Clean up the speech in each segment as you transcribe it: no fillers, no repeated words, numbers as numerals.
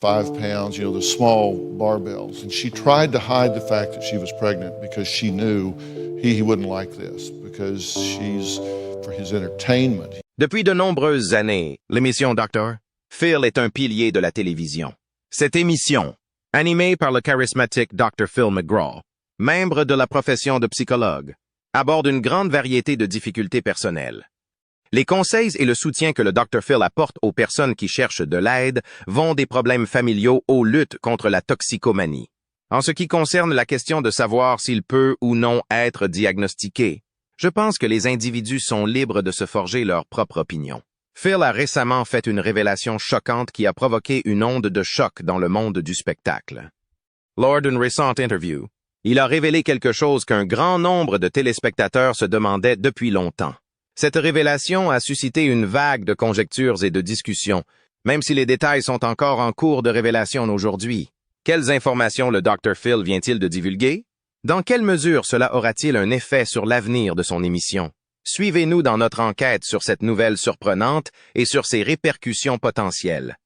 5 pounds, the small barbells. And she tried to hide the fact that she was pregnant because she knew he wouldn't like this because she's for his entertainment. Depuis de nombreuses années, l'émission Dr. Phil est un pilier de la télévision. Cette émission, animée par le charismatique Dr. Phil McGraw, membre de la profession de psychologue, aborde une grande variété de difficultés personnelles. Les conseils et le soutien que le Dr. Phil apporte aux personnes qui cherchent de l'aide vont des problèmes familiaux aux luttes contre la toxicomanie. En ce qui concerne la question de savoir s'il peut ou non être diagnostiqué, je pense que les individus sont libres de se forger leur propre opinion. Phil a récemment fait une révélation choquante qui a provoqué une onde de choc dans le monde du spectacle. Lors d'une récente interview, il a révélé quelque chose qu'un grand nombre de téléspectateurs se demandaient depuis longtemps. Cette révélation a suscité une vague de conjectures et de discussions, même si les détails sont encore en cours de révélation aujourd'hui. Quelles informations le Dr. Phil vient-il de divulguer? Dans quelle mesure cela aura-t-il un effet sur l'avenir de son émission? Suivez-nous dans notre enquête sur cette nouvelle surprenante et sur ses répercussions potentielles.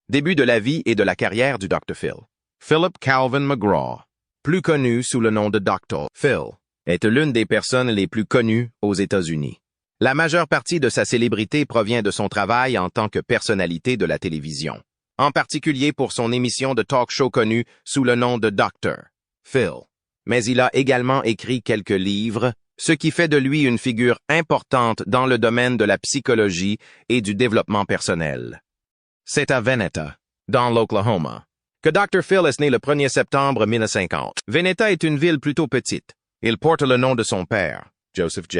Début de la vie et de la carrière du Dr. Phil. Philip Calvin McGraw, plus connu sous le nom de Dr. Phil, est l'une des personnes les plus connues aux États-Unis. La majeure partie de sa célébrité provient de son travail en tant que personnalité de la télévision, en particulier pour son émission de talk show connue sous le nom de Dr. Phil. Mais il a également écrit quelques livres, ce qui fait de lui une figure importante dans le domaine de la psychologie et du développement personnel. C'est à Veneta, dans l'Oklahoma, que Dr. Phil est né le 1er septembre 1950. Veneta est une ville plutôt petite. Il porte le nom de son père, Joseph J.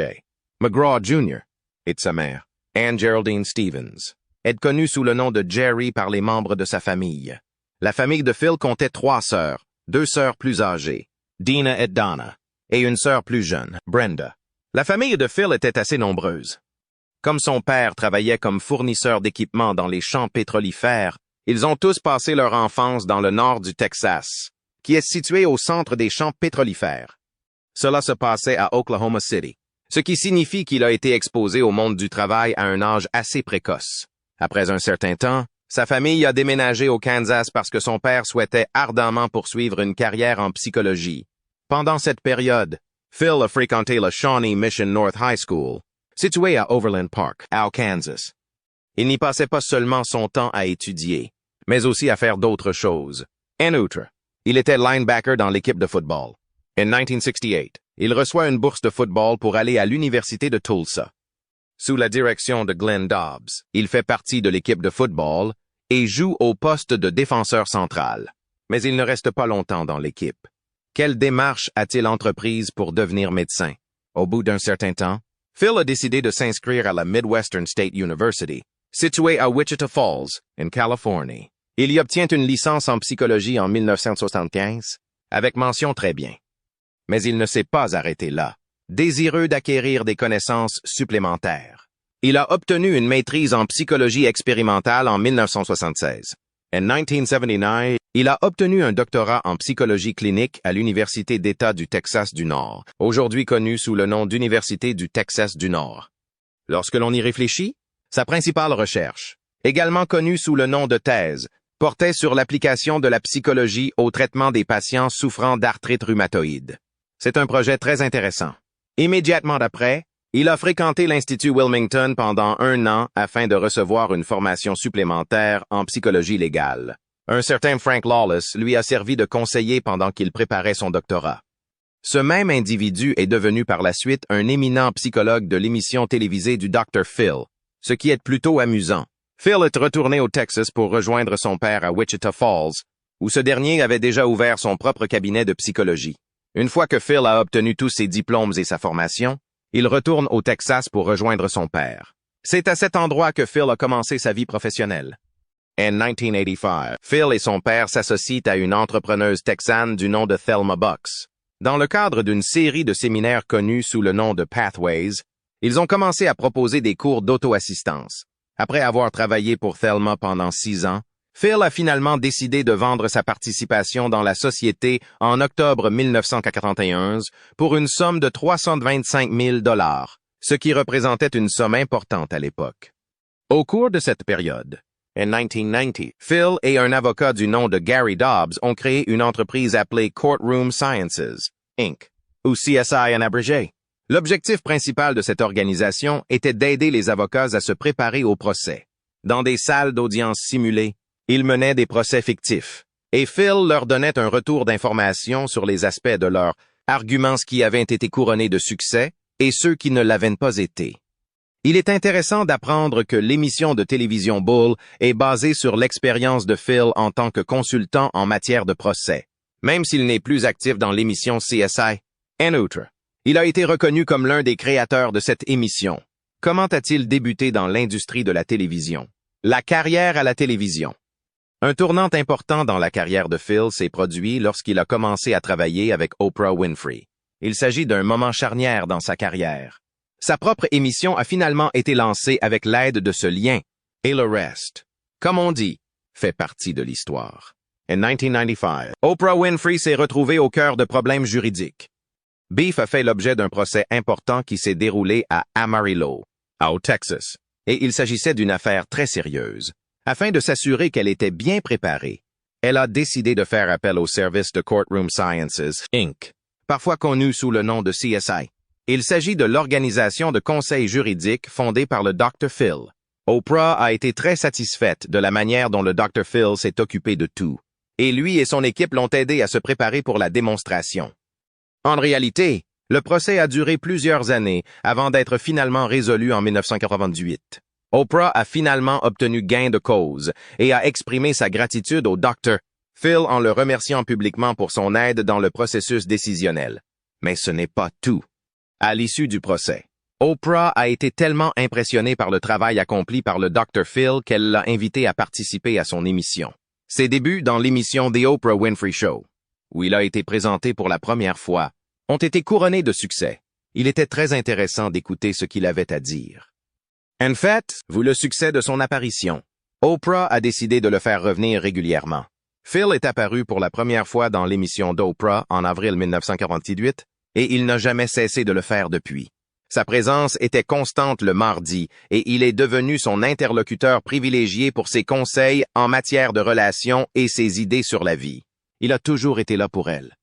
McGraw Jr., et de sa mère, Anne Geraldine Stevens, est connue sous le nom de Jerry par les membres de sa famille. La famille de Phil comptait 3 sœurs, 2 sœurs plus âgées, Dina et Donna, et une sœur plus jeune, Brenda. La famille de Phil était assez nombreuse. Comme son père travaillait comme fournisseur d'équipements dans les champs pétrolifères, ils ont tous passé leur enfance dans le nord du Texas, qui est situé au centre des champs pétrolifères. Cela se passait à Oklahoma City, ce qui signifie qu'il a été exposé au monde du travail à un âge assez précoce. Après un certain temps, sa famille a déménagé au Kansas parce que son père souhaitait ardemment poursuivre une carrière en psychologie. Pendant cette période, Phil a fréquenté la Shawnee Mission North High School, située à Overland Park, au Kansas. Il n'y passait pas seulement son temps à étudier, mais aussi à faire d'autres choses. En outre, il était linebacker dans l'équipe de football. En 1968, il reçoit une bourse de football pour aller à l'université de Tulsa. Sous la direction de Glenn Dobbs, il fait partie de l'équipe de football et joue au poste de défenseur central. Mais il ne reste pas longtemps dans l'équipe. Quelle démarche a-t-il entreprise pour devenir médecin? Au bout d'un certain temps, Phil a décidé de s'inscrire à la Midwestern State University, située à Wichita Falls, en Californie. Il y obtient une licence en psychologie en 1975, avec mention très bien. Mais il ne s'est pas arrêté là, désireux d'acquérir des connaissances supplémentaires. Il a obtenu une maîtrise en psychologie expérimentale en 1976. En 1979, il a obtenu un doctorat en psychologie clinique à l'Université d'État du Texas du Nord, aujourd'hui connue sous le nom d'Université du Texas du Nord. Lorsque l'on y réfléchit, sa principale recherche, également connue sous le nom de thèse, portait sur l'application de la psychologie au traitement des patients souffrant d'arthrite rhumatoïde. C'est un projet très intéressant. Immédiatement après, il a fréquenté l'Institut Wilmington pendant 1 an afin de recevoir une formation supplémentaire en psychologie légale. Un certain Frank Lawless lui a servi de conseiller pendant qu'il préparait son doctorat. Ce même individu est devenu par la suite un éminent psychologue de l'émission télévisée du Dr. Phil, ce qui est plutôt amusant. Phil est retourné au Texas pour rejoindre son père à Wichita Falls, où ce dernier avait déjà ouvert son propre cabinet de psychologie. Une fois que Phil a obtenu tous ses diplômes et sa formation, il retourne au Texas pour rejoindre son père. C'est à cet endroit que Phil a commencé sa vie professionnelle. En 1985, Phil et son père s'associent à une entrepreneuse texane du nom de Thelma Bucks. Dans le cadre d'une série de séminaires connus sous le nom de Pathways, ils ont commencé à proposer des cours d'auto-assistance. Après avoir travaillé pour Thelma pendant 6 ans, Phil a finalement décidé de vendre sa participation dans la société en octobre 1991 pour une somme de 325 000 $, ce qui représentait une somme importante à l'époque. Au cours de cette période, En 1990, Phil et un avocat du nom de Gary Dobbs ont créé une entreprise appelée Courtroom Sciences, Inc., ou CSI en abrégé. L'objectif principal de cette organisation était d'aider les avocats à se préparer au procès. Dans des salles d'audience simulées, ils menaient des procès fictifs, et Phil leur donnait un retour d'information sur les aspects de leurs arguments qui avaient été couronnés de succès et ceux qui ne l'avaient pas été. Il est intéressant d'apprendre que l'émission de télévision Bull est basée sur l'expérience de Phil en tant que consultant en matière de procès, même s'il n'est plus actif dans l'émission CSI. En outre, il a été reconnu comme l'un des créateurs de cette émission. Comment a-t-il débuté dans l'industrie de la télévision? La carrière à la télévision. Un tournant important dans la carrière de Phil s'est produit lorsqu'il a commencé à travailler avec Oprah Winfrey. Il s'agit d'un moment charnière dans sa carrière. Sa propre émission a finalement été lancée avec l'aide de ce lien, et le reste, comme on dit, fait partie de l'histoire. En 1995, Oprah Winfrey s'est retrouvée au cœur de problèmes juridiques. Beef a fait l'objet d'un procès important qui s'est déroulé à Amarillo, au Texas, et il s'agissait d'une affaire très sérieuse. Afin de s'assurer qu'elle était bien préparée, elle a décidé de faire appel au service de Courtroom Sciences, Inc., parfois connu sous le nom de CSI. Il s'agit de l'organisation de conseils juridiques fondée par le Dr. Phil. Oprah a été très satisfaite de la manière dont le Dr. Phil s'est occupé de tout, et lui et son équipe l'ont aidé à se préparer pour la démonstration. En réalité, le procès a duré plusieurs années avant d'être finalement résolu en 1998. Oprah a finalement obtenu gain de cause et a exprimé sa gratitude au Dr. Phil en le remerciant publiquement pour son aide dans le processus décisionnel. Mais ce n'est pas tout. À l'issue du procès, Oprah a été tellement impressionnée par le travail accompli par le Dr. Phil qu'elle l'a invité à participer à son émission. Ses débuts dans l'émission The Oprah Winfrey Show, où il a été présenté pour la première fois, ont été couronnés de succès. Il était très intéressant d'écouter ce qu'il avait à dire. En fait, vu le succès de son apparition, Oprah a décidé de le faire revenir régulièrement. Phil est apparu pour la première fois dans l'émission d'Oprah en avril 1948, et il n'a jamais cessé de le faire depuis. Sa présence était constante le mardi, et il est devenu son interlocuteur privilégié pour ses conseils en matière de relations et ses idées sur la vie. Il a toujours été là pour elle.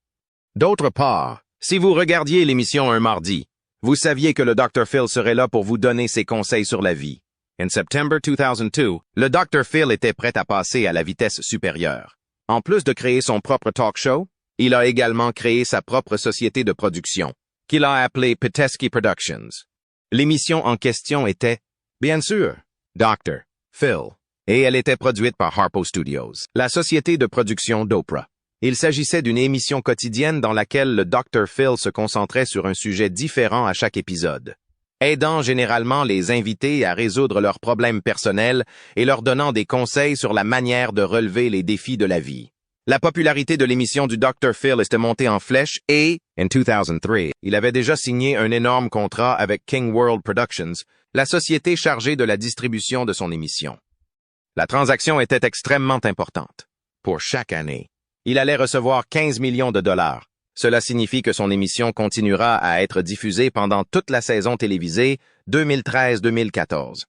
D'autre part, si vous regardiez l'émission un mardi, vous saviez que le Dr. Phil serait là pour vous donner ses conseils sur la vie. En septembre 2002, le Dr. Phil était prêt à passer à la vitesse supérieure. En plus de créer son propre talk show, il a également créé sa propre société de production, qu'il a appelée Petesky Productions. L'émission en question était, bien sûr, Dr. Phil, et elle était produite par Harpo Studios, la société de production d'Oprah. Il s'agissait d'une émission quotidienne dans laquelle le Dr. Phil se concentrait sur un sujet différent à chaque épisode, aidant généralement les invités à résoudre leurs problèmes personnels et leur donnant des conseils sur la manière de relever les défis de la vie. La popularité de l'émission du Dr. Phil était montée en flèche et, en 2003, il avait déjà signé un énorme contrat avec King World Productions, la société chargée de la distribution de son émission. La transaction était extrêmement importante. Pour chaque année, il allait recevoir 15 millions de dollars. Cela signifie que son émission continuera à être diffusée pendant toute la saison télévisée 2013-2014.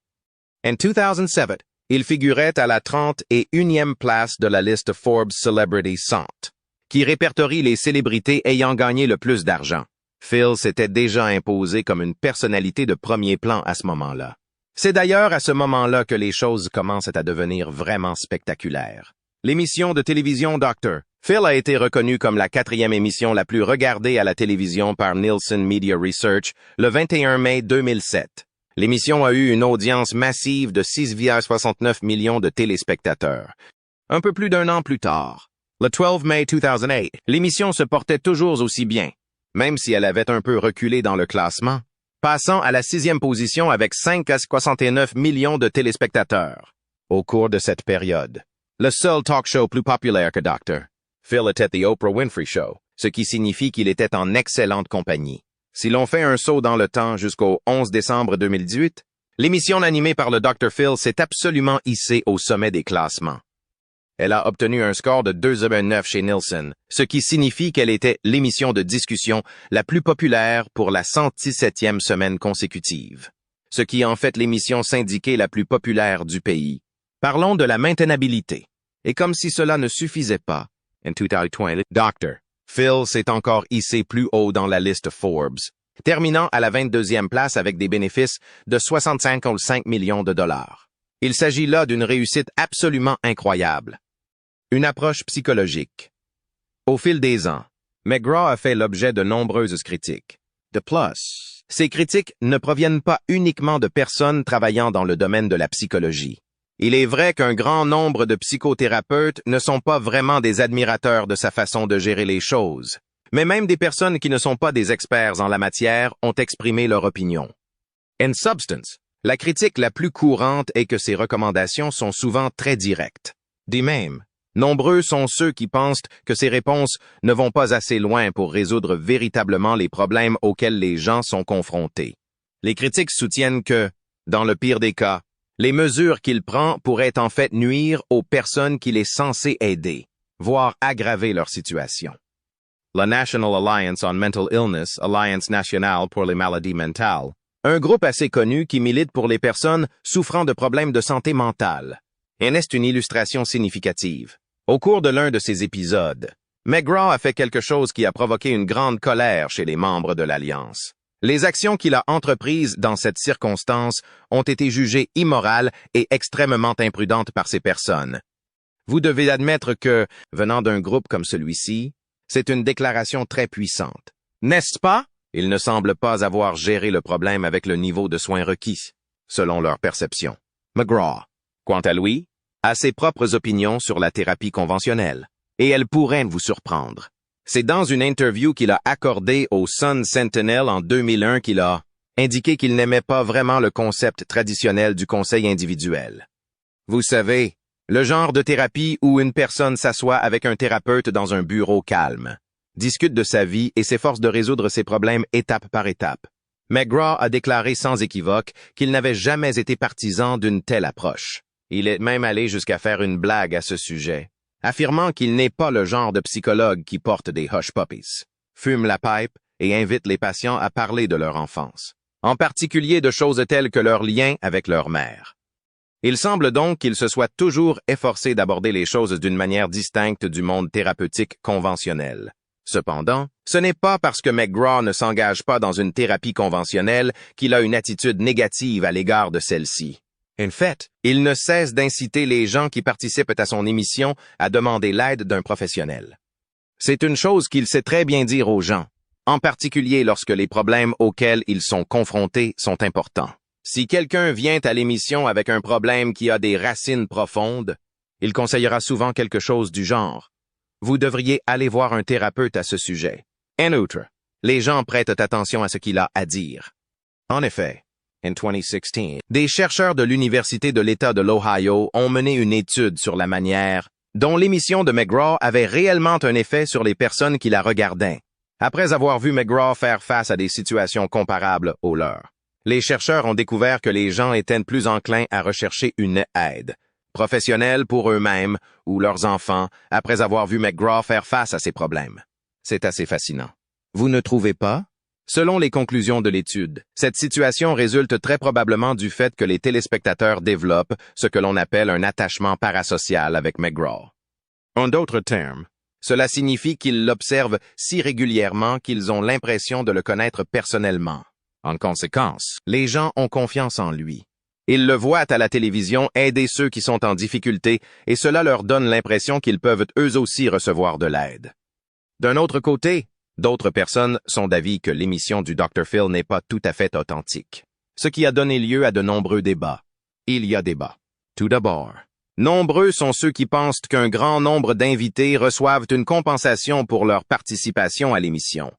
En 2007, il figurait à la 31e place de la liste Forbes Celebrity 100, qui répertorie les célébrités ayant gagné le plus d'argent. Phil s'était déjà imposé comme une personnalité de premier plan à ce moment-là. C'est d'ailleurs à ce moment-là que les choses commencent à devenir vraiment spectaculaires. L'émission de télévision Dr. Phil a été reconnue comme la 4e émission la plus regardée à la télévision par Nielsen Media Research le 21 mai 2007. L'émission a eu une audience massive de 6,69 millions de téléspectateurs. Un peu plus d'un an plus tard, le 12 mai 2008, l'émission se portait toujours aussi bien, même si elle avait un peu reculé dans le classement, passant à la 6e position avec 5,69 millions de téléspectateurs. Au cours de cette période, le seul talk show plus populaire que Dr. Phil était The Oprah Winfrey Show, ce qui signifie qu'il était en excellente compagnie. Si l'on fait un saut dans le temps jusqu'au 11 décembre 2018, l'émission animée par le Dr. Phil s'est absolument hissée au sommet des classements. Elle a obtenu un score de 2,9 chez Nielsen, ce qui signifie qu'elle était l'émission de discussion la plus populaire pour la 117e semaine consécutive, ce qui en fait l'émission syndiquée la plus populaire du pays, Parlons de la maintenabilité. Et comme si cela ne suffisait pas, en 2020, Dr. Phil s'est encore hissé plus haut dans la liste Forbes, terminant à la 22e place avec des bénéfices de 65,5 millions de dollars. Il s'agit là d'une réussite absolument incroyable. Une approche psychologique. Au fil des ans, McGraw a fait l'objet de nombreuses critiques. De plus, ces critiques ne proviennent pas uniquement de personnes travaillant dans le domaine de la psychologie. Il est vrai qu'un grand nombre de psychothérapeutes ne sont pas vraiment des admirateurs de sa façon de gérer les choses. Mais même des personnes qui ne sont pas des experts en la matière ont exprimé leur opinion. In substance, la critique la plus courante est que ses recommandations sont souvent très directes. De même, nombreux sont ceux qui pensent que ses réponses ne vont pas assez loin pour résoudre véritablement les problèmes auxquels les gens sont confrontés. Les critiques soutiennent que, dans le pire des cas, les mesures qu'il prend pourraient en fait nuire aux personnes qu'il est censé aider, voire aggraver leur situation. La National Alliance on Mental Illness, Alliance nationale pour les maladies mentales, un groupe assez connu qui milite pour les personnes souffrant de problèmes de santé mentale, en est une illustration significative. Au cours de l'un de ces épisodes, McGraw a fait quelque chose qui a provoqué une grande colère chez les membres de l'Alliance. Les actions qu'il a entreprises dans cette circonstance ont été jugées immorales et extrêmement imprudentes par ces personnes. Vous devez admettre que, venant d'un groupe comme celui-ci, c'est une déclaration très puissante. N'est-ce pas? Ils ne semblent pas avoir géré le problème avec le niveau de soins requis, selon leur perception. McGraw, quant à lui, a ses propres opinions sur la thérapie conventionnelle, et elles pourraient vous surprendre. C'est dans une interview qu'il a accordée au Sun Sentinel en 2001 qu'il a indiqué qu'il n'aimait pas vraiment le concept traditionnel du conseil individuel. Vous savez, le genre de thérapie où une personne s'assoit avec un thérapeute dans un bureau calme, discute de sa vie et s'efforce de résoudre ses problèmes étape par étape. McGraw a déclaré sans équivoque qu'il n'avait jamais été partisan d'une telle approche. Il est même allé jusqu'à faire une blague à ce sujet, affirmant qu'il n'est pas le genre de psychologue qui porte des hush puppies, fume la pipe et invite les patients à parler de leur enfance, en particulier de choses telles que leur lien avec leur mère. Il semble donc qu'il se soit toujours efforcé d'aborder les choses d'une manière distincte du monde thérapeutique conventionnel. Cependant, ce n'est pas parce que McGraw ne s'engage pas dans une thérapie conventionnelle qu'il a une attitude négative à l'égard de celle-ci. En fait, il ne cesse d'inciter les gens qui participent à son émission à demander l'aide d'un professionnel. C'est une chose qu'il sait très bien dire aux gens, en particulier lorsque les problèmes auxquels ils sont confrontés sont importants. Si quelqu'un vient à l'émission avec un problème qui a des racines profondes, il conseillera souvent quelque chose du genre. Vous devriez aller voir un thérapeute à ce sujet. En outre, les gens prêtent attention à ce qu'il a à dire. En effet, en 2016, des chercheurs de l'Université de l'État de l'Ohio ont mené une étude sur la manière dont l'émission de McGraw avait réellement un effet sur les personnes qui la regardaient, après avoir vu McGraw faire face à des situations comparables aux leurs. Les chercheurs ont découvert que les gens étaient plus enclins à rechercher une aide professionnelle pour eux-mêmes ou leurs enfants après avoir vu McGraw faire face à ces problèmes. C'est assez fascinant. Vous ne trouvez pas? Selon les conclusions de l'étude, cette situation résulte très probablement du fait que les téléspectateurs développent ce que l'on appelle un attachement parasocial avec McGraw. En d'autres termes, cela signifie qu'ils l'observent si régulièrement qu'ils ont l'impression de le connaître personnellement. En conséquence, les gens ont confiance en lui. Ils le voient à la télévision aider ceux qui sont en difficulté et cela leur donne l'impression qu'ils peuvent eux aussi recevoir de l'aide. D'un autre côté, d'autres personnes sont d'avis que l'émission du Dr. Phil n'est pas tout à fait authentique, ce qui a donné lieu à de nombreux débats. Il y a débat. Tout d'abord, nombreux sont ceux qui pensent qu'un grand nombre d'invités reçoivent une compensation pour leur participation à l'émission.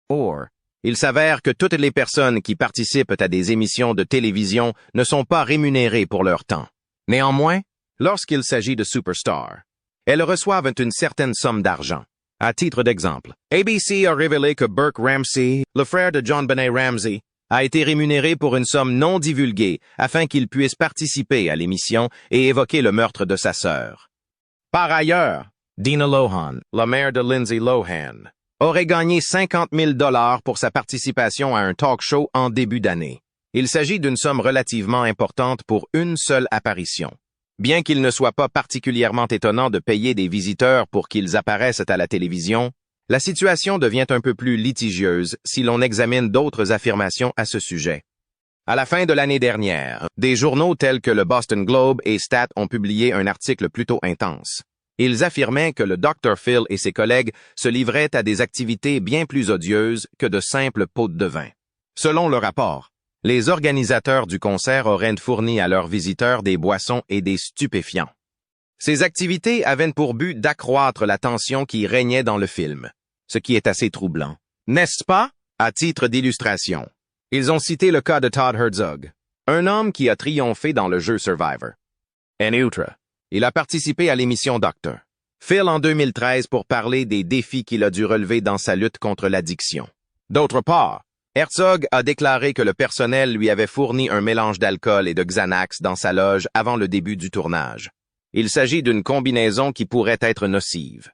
Or, il s'avère que toutes les personnes qui participent à des émissions de télévision ne sont pas rémunérées pour leur temps. Néanmoins, lorsqu'il s'agit de superstars, elles reçoivent une certaine somme d'argent. À titre d'exemple, ABC a révélé que Burke Ramsey, le frère de John Benet Ramsey, a été rémunéré pour une somme non divulguée afin qu'il puisse participer à l'émission et évoquer le meurtre de sa sœur. Par ailleurs, Dina Lohan, la mère de Lindsay Lohan, aurait gagné 50 000 $ pour sa participation à un talk show en début d'année. Il s'agit d'une somme relativement importante pour une seule apparition. Bien qu'il ne soit pas particulièrement étonnant de payer des visiteurs pour qu'ils apparaissent à la télévision, la situation devient un peu plus litigieuse si l'on examine d'autres affirmations à ce sujet. À la fin de l'année dernière, des journaux tels que le Boston Globe et Stat ont publié un article plutôt intense. Ils affirmaient que le Dr. Phil et ses collègues se livraient à des activités bien plus odieuses que de simples potes de vin. Selon le rapport, les organisateurs du concert auraient fourni à leurs visiteurs des boissons et des stupéfiants. Ces activités avaient pour but d'accroître la tension qui régnait dans le film, ce qui est assez troublant. N'est-ce pas? À titre d'illustration, ils ont cité le cas de Todd Herzog, un homme qui a triomphé dans le jeu Survivor. En outre, il a participé à l'émission Dr. Phil en 2013 pour parler des défis qu'il a dû relever dans sa lutte contre l'addiction. D'autre part, Herzog a déclaré que le personnel lui avait fourni un mélange d'alcool et de Xanax dans sa loge avant le début du tournage. Il s'agit d'une combinaison qui pourrait être nocive.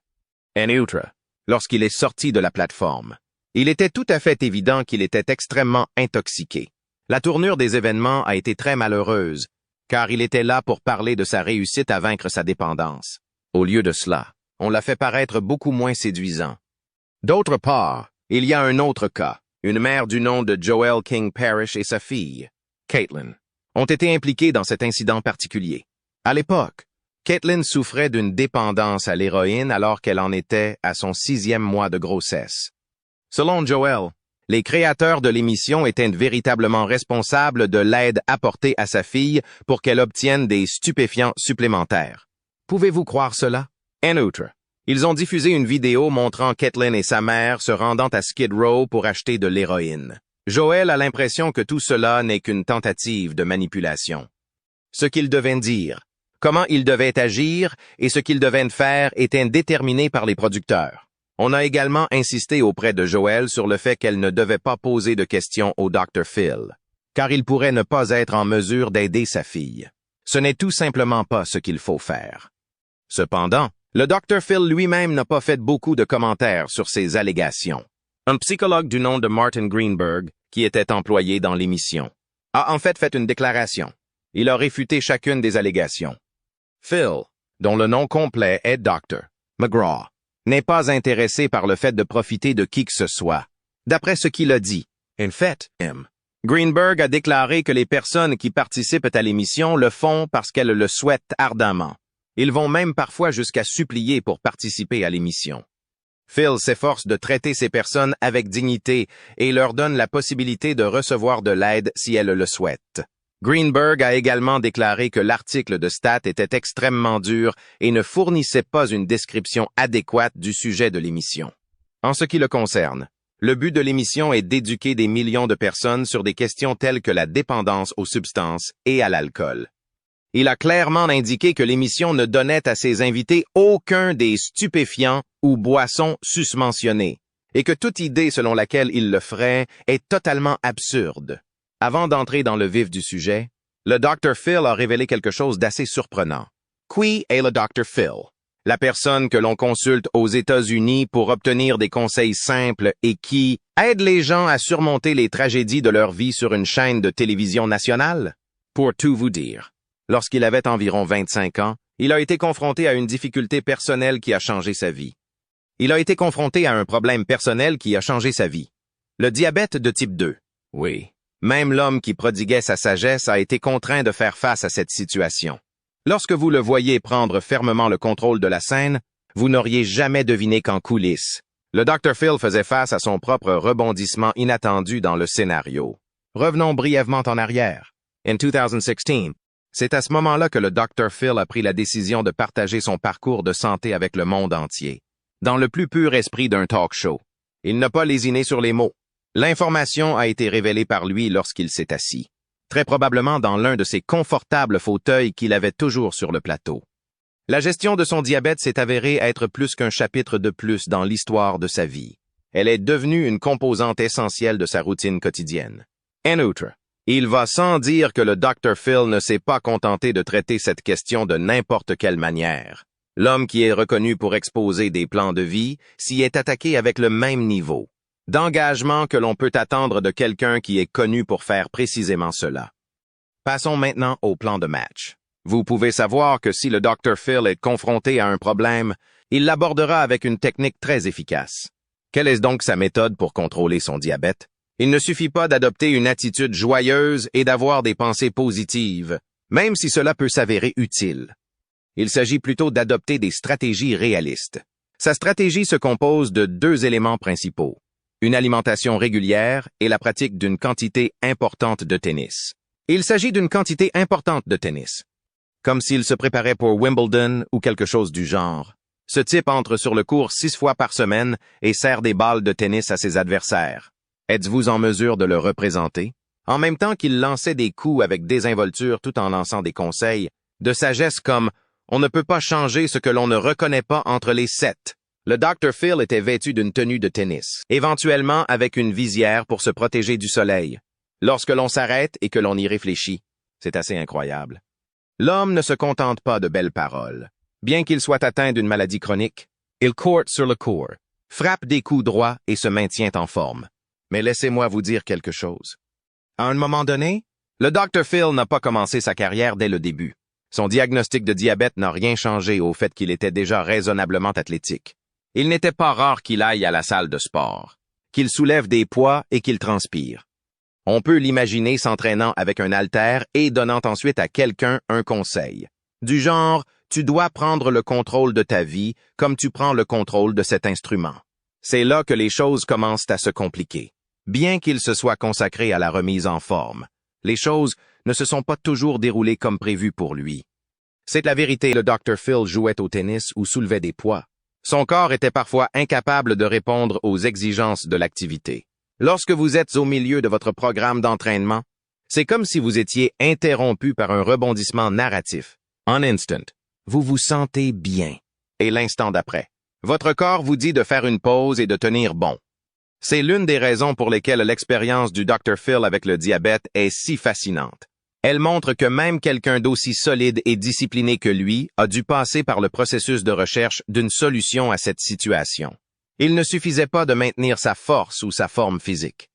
En outre, lorsqu'il est sorti de la plateforme, il était tout à fait évident qu'il était extrêmement intoxiqué. La tournure des événements a été très malheureuse, car il était là pour parler de sa réussite à vaincre sa dépendance. Au lieu de cela, on l'a fait paraître beaucoup moins séduisant. D'autre part, il y a un autre cas. Une mère du nom de Joel King Parrish et sa fille, Caitlin, ont été impliquées dans cet incident particulier. À l'époque, Caitlin souffrait d'une dépendance à l'héroïne alors qu'elle en était à son 6e mois de grossesse. Selon Joel, les créateurs de l'émission étaient véritablement responsables de l'aide apportée à sa fille pour qu'elle obtienne des stupéfiants supplémentaires. Pouvez-vous croire cela? En outre, ils ont diffusé une vidéo montrant Caitlin et sa mère se rendant à Skid Row pour acheter de l'héroïne. Joel a l'impression que tout cela n'est qu'une tentative de manipulation. Ce qu'ils devaient dire, comment ils devaient agir et ce qu'ils devaient faire étaient déterminés par les producteurs. On a également insisté auprès de Joel sur le fait qu'elle ne devait pas poser de questions au Dr. Phil, car il pourrait ne pas être en mesure d'aider sa fille. Ce n'est tout simplement pas ce qu'il faut faire. Cependant, le Dr. Phil lui-même n'a pas fait beaucoup de commentaires sur ces allégations. Un psychologue du nom de Martin Greenberg, qui était employé dans l'émission, a en fait une déclaration. Il a réfuté chacune des allégations. Phil, dont le nom complet est Dr. McGraw, n'est pas intéressé par le fait de profiter de qui que ce soit. D'après ce qu'il a dit, en fait, Greenberg a déclaré que les personnes qui participent à l'émission le font parce qu'elles le souhaitent ardemment. Ils vont même parfois jusqu'à supplier pour participer à l'émission. Phil s'efforce de traiter ces personnes avec dignité et leur donne la possibilité de recevoir de l'aide si elles le souhaitent. Greenberg a également déclaré que l'article de Stat était extrêmement dur et ne fournissait pas une description adéquate du sujet de l'émission. En ce qui le concerne, le but de l'émission est d'éduquer des millions de personnes sur des questions telles que la dépendance aux substances et à l'alcool. Il a clairement indiqué que l'émission ne donnait à ses invités aucun des stupéfiants ou boissons susmentionnés, et que toute idée selon laquelle il le ferait est totalement absurde. Avant d'entrer dans le vif du sujet, le Dr. Phil a révélé quelque chose d'assez surprenant. Qui est le Dr. Phil? La personne que l'on consulte aux États-Unis pour obtenir des conseils simples et qui aide les gens à surmonter les tragédies de leur vie sur une chaîne de télévision nationale? Pour tout vous dire, lorsqu'il avait environ 25 ans, il a été confronté à une difficulté personnelle qui a changé sa vie. Il a été confronté à un problème personnel qui a changé sa vie. Le diabète de type 2. Oui. Même l'homme qui prodiguait sa sagesse a été contraint de faire face à cette situation. Lorsque vous le voyez prendre fermement le contrôle de la scène, vous n'auriez jamais deviné qu'en coulisses, le Dr. Phil faisait face à son propre rebondissement inattendu dans le scénario. Revenons brièvement en arrière. En 2016, c'est à ce moment-là que le Dr. Phil a pris la décision de partager son parcours de santé avec le monde entier, dans le plus pur esprit d'un talk show. Il n'a pas lésiné sur les mots. L'information a été révélée par lui lorsqu'il s'est assis, très probablement dans l'un de ses confortables fauteuils qu'il avait toujours sur le plateau. La gestion de son diabète s'est avérée être plus qu'un chapitre de plus dans l'histoire de sa vie. Elle est devenue une composante essentielle de sa routine quotidienne. En outre, il va sans dire que le Dr. Phil ne s'est pas contenté de traiter cette question de n'importe quelle manière. L'homme qui est reconnu pour exposer des plans de vie s'y est attaqué avec le même niveau d'engagement que l'on peut attendre de quelqu'un qui est connu pour faire précisément cela. Passons maintenant au plan de match. Vous pouvez savoir que si le Dr. Phil est confronté à un problème, il l'abordera avec une technique très efficace. Quelle est donc sa méthode pour contrôler son diabète? Il ne suffit pas d'adopter une attitude joyeuse et d'avoir des pensées positives, même si cela peut s'avérer utile. Il s'agit plutôt d'adopter des stratégies réalistes. Sa stratégie se compose de 2 éléments principaux: une alimentation régulière et la pratique d'une quantité importante de tennis. Il s'agit d'une quantité importante de tennis, comme s'il se préparait pour Wimbledon ou quelque chose du genre. Ce type entre sur le court 6 fois par semaine et serre des balles de tennis à ses adversaires. Êtes-vous en mesure de le représenter? En même temps qu'il lançait des coups avec désinvolture tout en lançant des conseils, de sagesse comme « On ne peut pas changer ce que l'on ne reconnaît pas entre les 7 ». Le Dr. Phil était vêtu d'une tenue de tennis, éventuellement avec une visière pour se protéger du soleil. Lorsque l'on s'arrête et que l'on y réfléchit, c'est assez incroyable. L'homme ne se contente pas de belles paroles. Bien qu'il soit atteint d'une maladie chronique, il court sur le court, frappe des coups droits et se maintient en forme. Mais laissez-moi vous dire quelque chose. À un moment donné, le Dr. Phil n'a pas commencé sa carrière dès le début. Son diagnostic de diabète n'a rien changé au fait qu'il était déjà raisonnablement athlétique. Il n'était pas rare qu'il aille à la salle de sport, qu'il soulève des poids et qu'il transpire. On peut l'imaginer s'entraînant avec un haltère et donnant ensuite à quelqu'un un conseil. Du genre, tu dois prendre le contrôle de ta vie comme tu prends le contrôle de cet instrument. C'est là que les choses commencent à se compliquer. Bien qu'il se soit consacré à la remise en forme, les choses ne se sont pas toujours déroulées comme prévu pour lui. C'est la vérité, le Dr. Phil jouait au tennis ou soulevait des poids. Son corps était parfois incapable de répondre aux exigences de l'activité. Lorsque vous êtes au milieu de votre programme d'entraînement, c'est comme si vous étiez interrompu par un rebondissement narratif. En instant, vous vous sentez bien. Et l'instant d'après, votre corps vous dit de faire une pause et de tenir bon. C'est l'une des raisons pour lesquelles l'expérience du Dr. Phil avec le diabète est si fascinante. Elle montre que même quelqu'un d'aussi solide et discipliné que lui a dû passer par le processus de recherche d'une solution à cette situation. Il ne suffisait pas de maintenir sa force ou sa forme physique.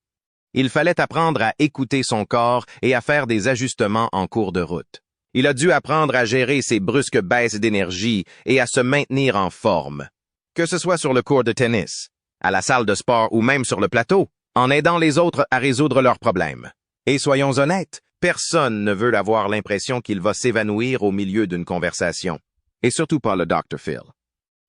Il fallait apprendre à écouter son corps et à faire des ajustements en cours de route. Il a dû apprendre à gérer ses brusques baisses d'énergie et à se maintenir en forme. Que ce soit sur le court de tennis, à la salle de sport ou même sur le plateau, en aidant les autres à résoudre leurs problèmes. Et soyons honnêtes, personne ne veut avoir l'impression qu'il va s'évanouir au milieu d'une conversation. Et surtout pas le Dr. Phil.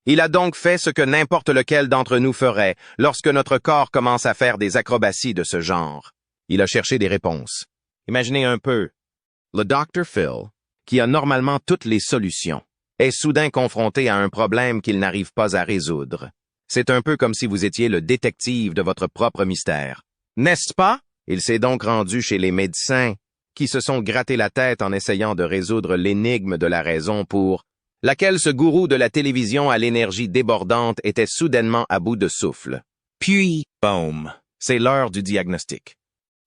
Il a donc fait ce que n'importe lequel d'entre nous ferait lorsque notre corps commence à faire des acrobaties de ce genre. Il a cherché des réponses. Imaginez un peu. Le Dr. Phil, qui a normalement toutes les solutions, est soudain confronté à un problème qu'il n'arrive pas à résoudre. C'est un peu comme si vous étiez le détective de votre propre mystère. N'est-ce pas? Il s'est donc rendu chez les médecins, qui se sont gratté la tête en essayant de résoudre l'énigme de la raison pour laquelle ce gourou de la télévision à l'énergie débordante était soudainement à bout de souffle. Puis, boum, c'est l'heure du diagnostic.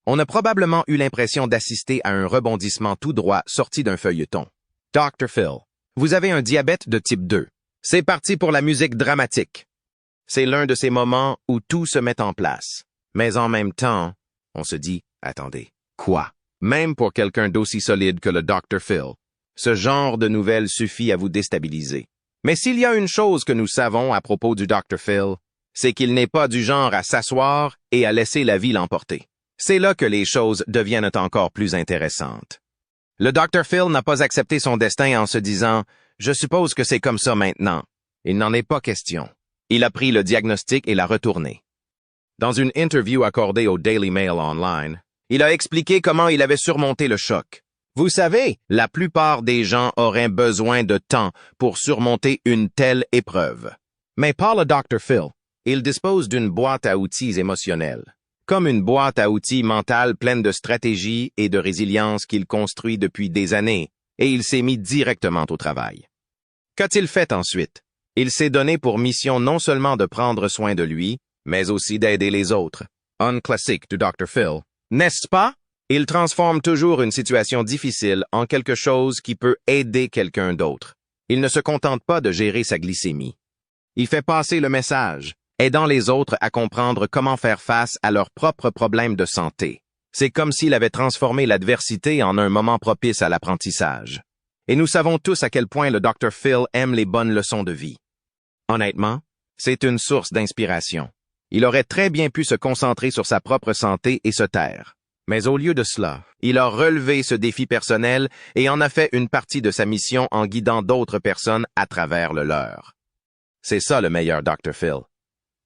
On a probablement eu l'impression d'assister à un rebondissement tout droit sorti d'un feuilleton. Dr. Phil, vous avez un diabète de type 2. C'est parti pour la musique dramatique. C'est l'un de ces moments où tout se met en place. Mais en même temps, on se dit, attendez, quoi? Même pour quelqu'un d'aussi solide que le Dr. Phil, ce genre de nouvelles suffit à vous déstabiliser. Mais s'il y a une chose que nous savons à propos du Dr. Phil, c'est qu'il n'est pas du genre à s'asseoir et à laisser la vie l'emporter. C'est là que les choses deviennent encore plus intéressantes. Le Dr. Phil n'a pas accepté son destin en se disant « Je suppose que c'est comme ça maintenant ». Il n'en est pas question. Il a pris le diagnostic et l'a retourné. Dans une interview accordée au Daily Mail Online, il a expliqué comment il avait surmonté le choc. Vous savez, la plupart des gens auraient besoin de temps pour surmonter une telle épreuve. Mais pas le Dr. Phil. Il dispose d'une boîte à outils émotionnelle. Comme une boîte à outils mentale pleine de stratégies et de résilience qu'il construit depuis des années, et il s'est mis directement au travail. Qu'a-t-il fait ensuite? Il s'est donné pour mission non seulement de prendre soin de lui, mais aussi d'aider les autres. Un classique du Dr. Phil. N'est-ce pas? Il transforme toujours une situation difficile en quelque chose qui peut aider quelqu'un d'autre. Il ne se contente pas de gérer sa glycémie. Il fait passer le message, aidant les autres à comprendre comment faire face à leurs propres problèmes de santé. C'est comme s'il avait transformé l'adversité en un moment propice à l'apprentissage. Et nous savons tous à quel point le Dr. Phil aime les bonnes leçons de vie. Honnêtement, c'est une source d'inspiration. Il aurait très bien pu se concentrer sur sa propre santé et se taire. Mais au lieu de cela, il a relevé ce défi personnel et en a fait une partie de sa mission en guidant d'autres personnes à travers le leur. C'est ça le meilleur Dr. Phil.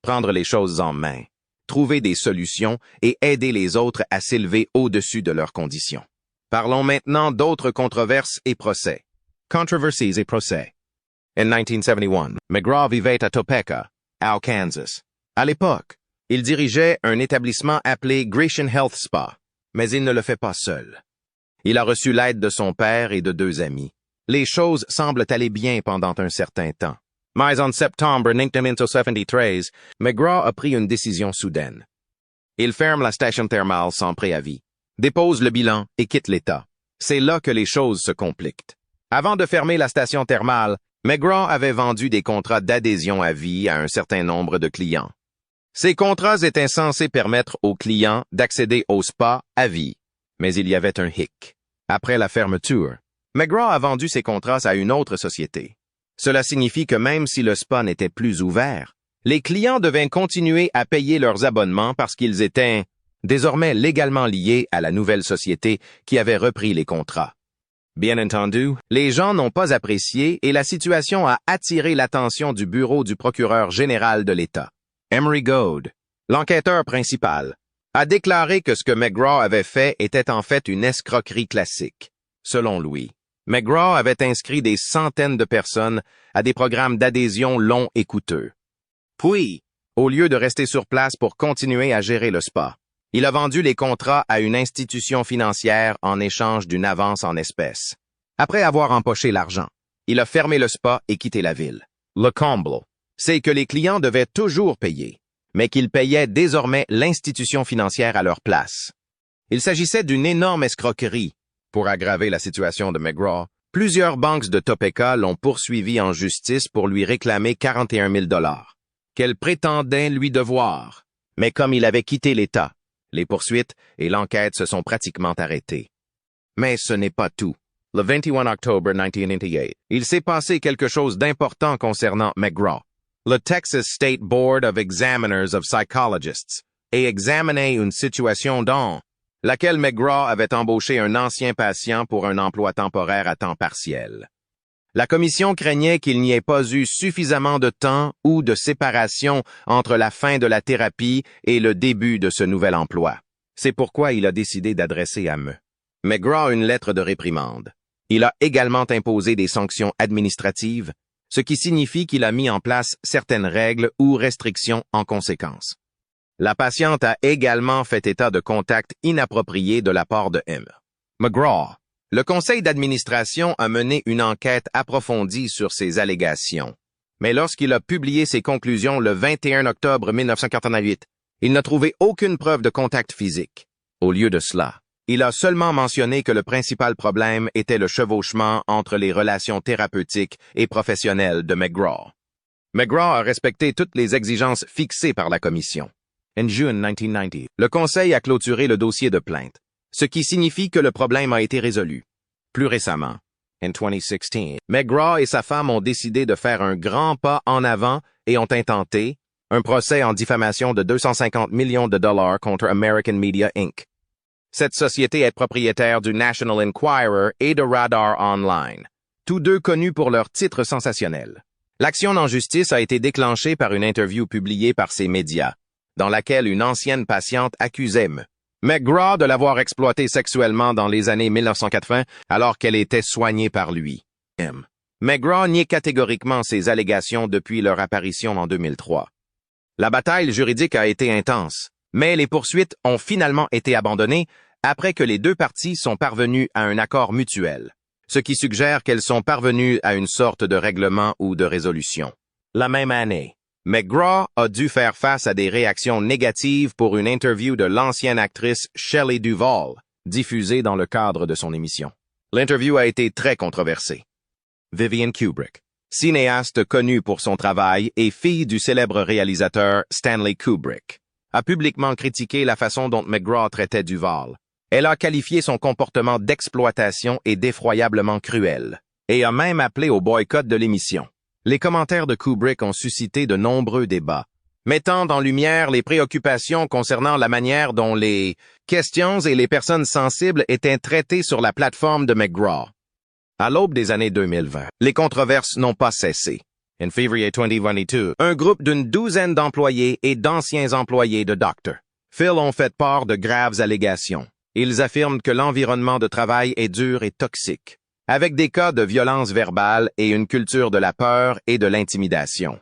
Prendre les choses en main, trouver des solutions et aider les autres à s'élever au-dessus de leurs conditions. Parlons maintenant d'autres controverses et procès. Controversies et procès. En 1971, McGraw vivait à Topeka, au Kansas. À l'époque, il dirigeait un établissement appelé Grecian Health Spa, mais il ne le fait pas seul. Il a reçu l'aide de son père et de 2 amis. Les choses semblent aller bien pendant un certain temps. Mais en septembre 1973, McGraw a pris une décision soudaine. Il ferme la station thermale sans préavis, dépose le bilan et quitte l'État. C'est là que les choses se compliquent. Avant de fermer la station thermale, McGraw avait vendu des contrats d'adhésion à vie à un certain nombre de clients. Ces contrats étaient censés permettre aux clients d'accéder au spa à vie, mais il y avait un hic. Après la fermeture, McGraw a vendu ses contrats à une autre société. Cela signifie que même si le spa n'était plus ouvert, les clients devaient continuer à payer leurs abonnements parce qu'ils étaient désormais légalement liés à la nouvelle société qui avait repris les contrats. Bien entendu, les gens n'ont pas apprécié et la situation a attiré l'attention du bureau du procureur général de l'État. Emery Goad, l'enquêteur principal, a déclaré que ce que McGraw avait fait était en fait une escroquerie classique. Selon lui, McGraw avait inscrit des centaines de personnes à des programmes d'adhésion longs et coûteux. Puis, au lieu de rester sur place pour continuer à gérer le spa, il a vendu les contrats à une institution financière en échange d'une avance en espèces. Après avoir empoché l'argent, il a fermé le spa et quitté la ville. Le comble, c'est que les clients devaient toujours payer, mais qu'ils payaient désormais l'institution financière à leur place. Il s'agissait d'une énorme escroquerie. Pour aggraver la situation de McGraw, plusieurs banques de Topeka l'ont poursuivi en justice pour lui réclamer 41 000 $, qu'elles prétendaient lui devoir. Mais comme il avait quitté l'État, les poursuites et l'enquête se sont pratiquement arrêtées. Mais ce n'est pas tout. Le 21 octobre 1998, il s'est passé quelque chose d'important concernant McGraw. Le Texas State Board of Examiners of Psychologists a examiné une situation dans laquelle McGraw avait embauché un ancien patient pour un emploi temporaire à temps partiel. La commission craignait qu'il n'y ait pas eu suffisamment de temps ou de séparation entre la fin de la thérapie et le début de ce nouvel emploi. C'est pourquoi il a décidé d'adresser à McGraw une lettre de réprimande. Il a également imposé des sanctions administratives, ce qui signifie qu'il a mis en place certaines règles ou restrictions en conséquence. La patiente a également fait état de contacts inappropriés de la part de McGraw. Le conseil d'administration a mené une enquête approfondie sur ces allégations. Mais lorsqu'il a publié ses conclusions le 21 octobre 1988, il n'a trouvé aucune preuve de contact physique. Au lieu de cela, il a seulement mentionné que le principal problème était le chevauchement entre les relations thérapeutiques et professionnelles de McGraw. McGraw a respecté toutes les exigences fixées par la commission. En juin 1990, le conseil a clôturé le dossier de plainte, ce qui signifie que le problème a été résolu. Plus récemment, en 2016, McGraw et sa femme ont décidé de faire un grand pas en avant et ont intenté un procès en diffamation de 250 millions de dollars contre American Media Inc. Cette société est propriétaire du National Enquirer et de Radar Online, tous deux connus pour leurs titres sensationnels. L'action en justice a été déclenchée par une interview publiée par ces médias, dans laquelle une ancienne patiente accusait McGraw de l'avoir exploitée sexuellement dans les années 1980 alors qu'elle était soignée par lui. McGraw nie catégoriquement ces allégations depuis leur apparition en 2003. La bataille juridique a été intense, mais les poursuites ont finalement été abandonnées après que les deux parties sont parvenues à un accord mutuel, ce qui suggère qu'elles sont parvenues à une sorte de règlement ou de résolution. La même année, McGraw a dû faire face à des réactions négatives pour une interview de l'ancienne actrice Shelley Duvall, diffusée dans le cadre de son émission. L'interview a été très controversée. Vivian Kubrick, cinéaste connue pour son travail et fille du célèbre réalisateur Stanley Kubrick, a publiquement critiqué la façon dont McGraw traitait Duvall. Elle a qualifié son comportement d'exploitation et d'effroyablement cruel. et a même appelé au boycott de l'émission. Les commentaires de Kubrick ont suscité de nombreux débats, mettant en lumière les préoccupations concernant la manière dont les questions et les personnes sensibles étaient traitées sur la plateforme de McGraw. À l'aube des années 2020, les controverses n'ont pas cessé. En février 2022, un groupe d'une douzaine d'employés et d'anciens employés de Dr. Phil ont fait part de graves allégations. Ils affirment que l'environnement de travail est dur et toxique, avec des cas de violence verbale et une culture de la peur et de l'intimidation.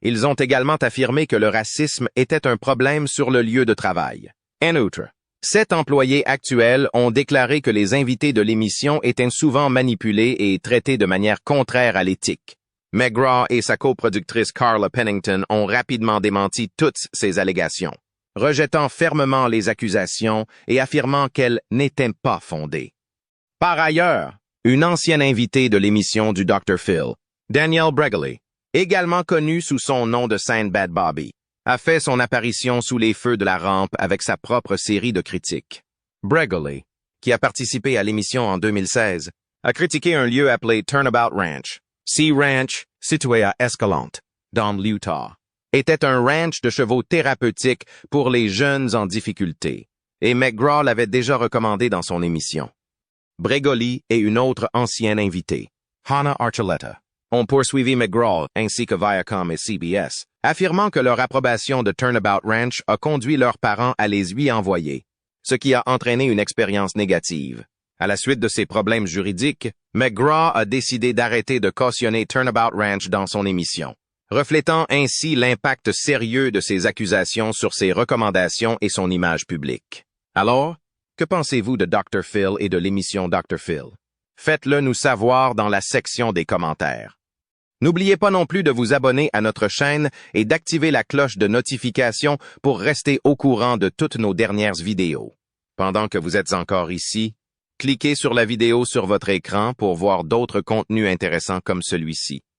Ils ont également affirmé que le racisme était un problème sur le lieu de travail. En outre, 7 employés actuels ont déclaré que les invités de l'émission étaient souvent manipulés et traités de manière contraire à l'éthique. McGraw et sa coproductrice Carla Pennington ont rapidement démenti toutes ces allégations, rejetant fermement les accusations et affirmant qu'elles n'étaient pas fondées. Par ailleurs, une ancienne invitée de l'émission du Dr. Phil, Danielle Bregoli, également connue sous son nom de scène Bad Bobby, a fait son apparition sous les feux de la rampe avec sa propre série de critiques. Bregoli, qui a participé à l'émission en 2016, a critiqué un lieu appelé Turnabout Ranch. Sea Ranch, situé à Escalante, dans l'Utah, était un ranch de chevaux thérapeutique pour les jeunes en difficulté, et McGraw l'avait déjà recommandé dans son émission. Bregoli et une autre ancienne invitée, Hannah Archuleta, ont poursuivi McGraw ainsi que Viacom et CBS, affirmant que leur approbation de Turnabout Ranch a conduit leurs parents à les lui envoyer, ce qui a entraîné une expérience négative. À la suite de ces problèmes juridiques, McGraw a décidé d'arrêter de cautionner Turnabout Ranch dans son émission, reflétant ainsi l'impact sérieux de ces accusations sur ses recommandations et son image publique. Alors, que pensez-vous de Dr. Phil et de l'émission Dr. Phil? Faites-le nous savoir dans la section des commentaires. N'oubliez pas non plus de vous abonner à notre chaîne et d'activer la cloche de notification pour rester au courant de toutes nos dernières vidéos. Pendant que vous êtes encore ici, cliquez sur la vidéo sur votre écran pour voir d'autres contenus intéressants comme celui-ci.